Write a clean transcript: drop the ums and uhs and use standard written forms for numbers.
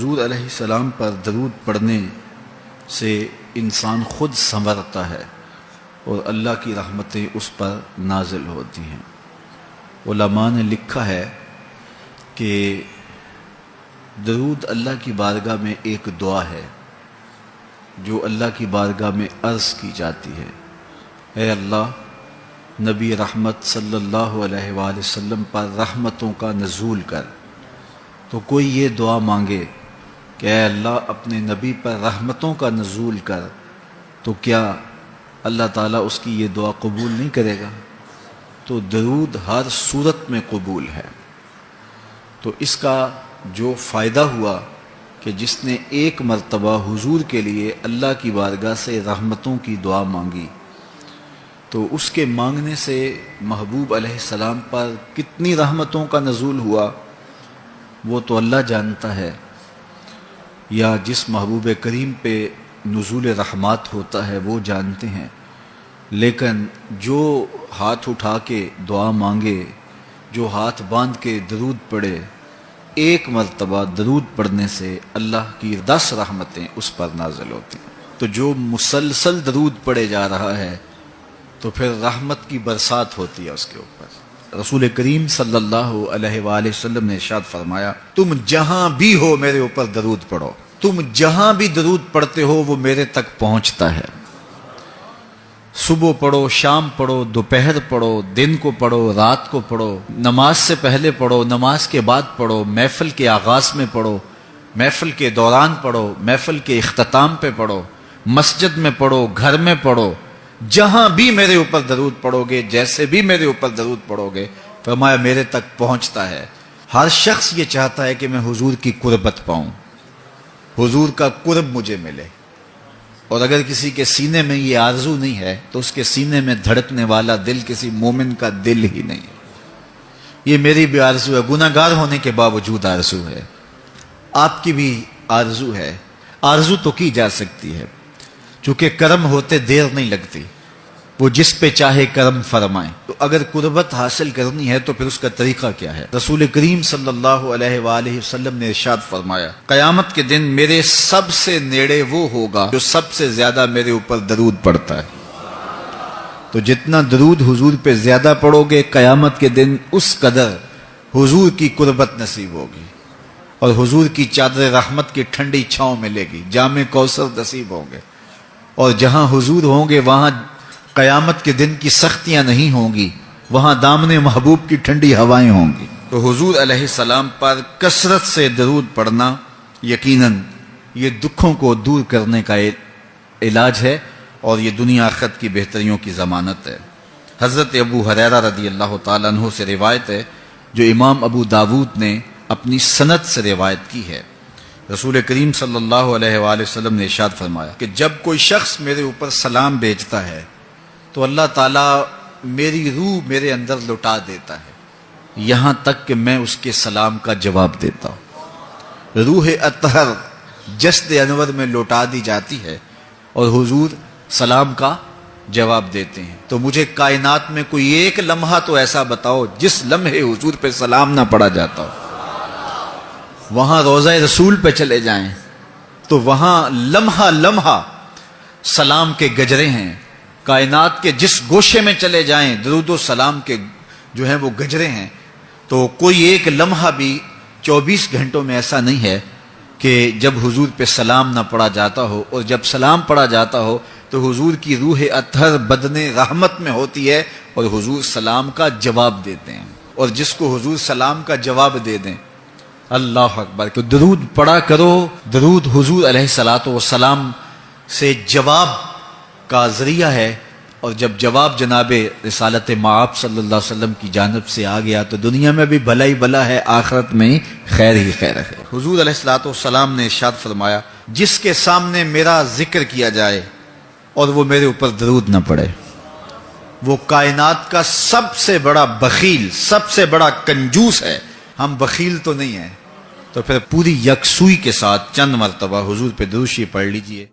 حضور علیہ السلام پر درود پڑھنے سے انسان خود سنورتا ہے اور اللہ کی رحمتیں اس پر نازل ہوتی ہیں۔ علماء نے لکھا ہے کہ درود اللہ کی بارگاہ میں ایک دعا ہے جو اللہ کی بارگاہ میں عرض کی جاتی ہے، اے اللہ نبی رحمت صلی اللہ علیہ وآلہ وسلم پر رحمتوں کا نزول کر۔ تو کوئی یہ دعا مانگے کہ اے اللہ اپنے نبی پر رحمتوں کا نزول کر، تو کیا اللہ تعالیٰ اس کی یہ دعا قبول نہیں کرے گا؟ تو درود ہر صورت میں قبول ہے۔ تو اس کا جو فائدہ ہوا کہ جس نے ایک مرتبہ حضور کے لیے اللہ کی بارگاہ سے رحمتوں کی دعا مانگی، تو اس کے مانگنے سے محبوب علیہ السلام پر کتنی رحمتوں کا نزول ہوا وہ تو اللہ جانتا ہے، یا جس محبوب کریم پہ نزول رحمات ہوتا ہے وہ جانتے ہیں، لیکن جو ہاتھ اٹھا کے دعا مانگے، جو ہاتھ باندھ کے درود پڑھے، ایک مرتبہ درود پڑھنے سے اللہ کی 10 رحمتیں اس پر نازل ہوتی ہیں۔ تو جو مسلسل درود پڑھے جا رہا ہے تو پھر رحمت کی برسات ہوتی ہے اس کے اوپر۔ رسول کریم صلی اللہ علیہ وآلہ وسلم نے ارشاد فرمایا، تم جہاں بھی ہو میرے اوپر درود پڑھو، تم جہاں بھی درود پڑھتے ہو وہ میرے تک پہنچتا ہے۔ صبح پڑھو، شام پڑھو، دوپہر پڑھو، دن کو پڑھو، رات کو پڑھو، نماز سے پہلے پڑھو، نماز کے بعد پڑھو، محفل کے آغاز میں پڑھو، محفل کے دوران پڑھو، محفل کے اختتام پہ پڑھو، مسجد میں پڑھو، گھر میں پڑھو، جہاں بھی میرے اوپر درود پڑھو گے، جیسے بھی میرے اوپر درود پڑھو گے، فرمایا میرے تک پہنچتا ہے۔ ہر شخص یہ چاہتا ہے کہ میں حضور کی قربت پاؤں، حضور کا قرب مجھے ملے، اور اگر کسی کے سینے میں یہ آرزو نہیں ہے تو اس کے سینے میں دھڑکنے والا دل کسی مومن کا دل ہی نہیں ہے۔ یہ میری بھی آرزو ہے، گناہ گار ہونے کے باوجود آرزو ہے، آپ کی بھی آرزو ہے، آرزو تو کی جا سکتی ہے، چونکہ کرم ہوتے دیر نہیں لگتی، وہ جس پہ چاہے کرم فرمائے۔ تو اگر قربت حاصل کرنی ہے تو پھر اس کا طریقہ کیا ہے؟ رسول کریم صلی اللہ علیہ وآلہ وسلم نے ارشاد فرمایا، قیامت کے دن میرے سب سے نیڑے وہ ہوگا جو سب سے زیادہ میرے اوپر درود پڑتا ہے۔ تو جتنا درود حضور پہ زیادہ پڑھو گے، قیامت کے دن اس قدر حضور کی قربت نصیب ہوگی، اور حضور کی چادر رحمت کی ٹھنڈی چھاؤں ملے گی، جام کوثر نصیب ہوں گے، اور جہاں حضور ہوں گے وہاں قیامت کے دن کی سختیاں نہیں ہوں گی، وہاں دامن محبوب کی ٹھنڈی ہوائیں ہوں گی۔ تو حضور علیہ السلام پر کثرت سے درود پڑھنا یقیناً یہ دکھوں کو دور کرنے کا علاج ہے، اور یہ دنیا آخرت کی بہتریوں کی ضمانت ہے۔ حضرت ابو ہریرہ رضی اللہ تعالیٰ عنہ سے روایت ہے جو امام ابو داود نے اپنی سند سے روایت کی ہے۔ رسول کریم صلی اللہ علیہ وآلہ وسلم نے ارشاد فرمایا کہ جب کوئی شخص میرے اوپر سلام بھیجتا ہے تو اللہ تعالیٰ میری روح میرے اندر لٹا دیتا ہے، یہاں تک کہ میں اس کے سلام کا جواب دیتا ہوں۔ روح اطہر جسد انور میں لوٹا دی جاتی ہے اور حضور سلام کا جواب دیتے ہیں۔ تو مجھے کائنات میں کوئی ایک لمحہ تو ایسا بتاؤ جس لمحے حضور پہ سلام نہ پڑھا جاتا ہو۔ وہاں روضہ رسول پہ چلے جائیں تو وہاں لمحہ لمحہ سلام کے گجرے ہیں، کائنات کے جس گوشے میں چلے جائیں درود و سلام کے جو ہیں وہ گجرے ہیں۔ تو کوئی ایک لمحہ بھی 24 گھنٹوں میں ایسا نہیں ہے کہ جب حضور پہ سلام نہ پڑھا جاتا ہو، اور جب سلام پڑھا جاتا ہو تو حضور کی روح اطہر بدن رحمت میں ہوتی ہے اور حضور سلام کا جواب دیتے ہیں، اور جس کو حضور سلام کا جواب دے دیں، اللہ اکبر، کہ درود پڑھا کرو۔ درود حضور علیہ الصلوۃ والسلام سے جواب کا ذریعہ ہے، اور جب جواب جناب رسالت مآب صلی اللہ علیہ وسلم کی جانب سے آ گیا تو دنیا میں بھی بھلا ہی بھلا ہے، آخرت میں خیر ہی خیر ہے۔ حضور علیہ الصلوۃ والسلام نے ارشاد فرمایا، جس کے سامنے میرا ذکر کیا جائے اور وہ میرے اوپر درود نہ پڑے، وہ کائنات کا سب سے بڑا بخیل، سب سے بڑا کنجوس ہے۔ ہم بخیل تو نہیں ہیں، تو پھر پوری یکسوئی کے ساتھ چند مرتبہ حضور پہ درود شریف پڑھ لیجئے۔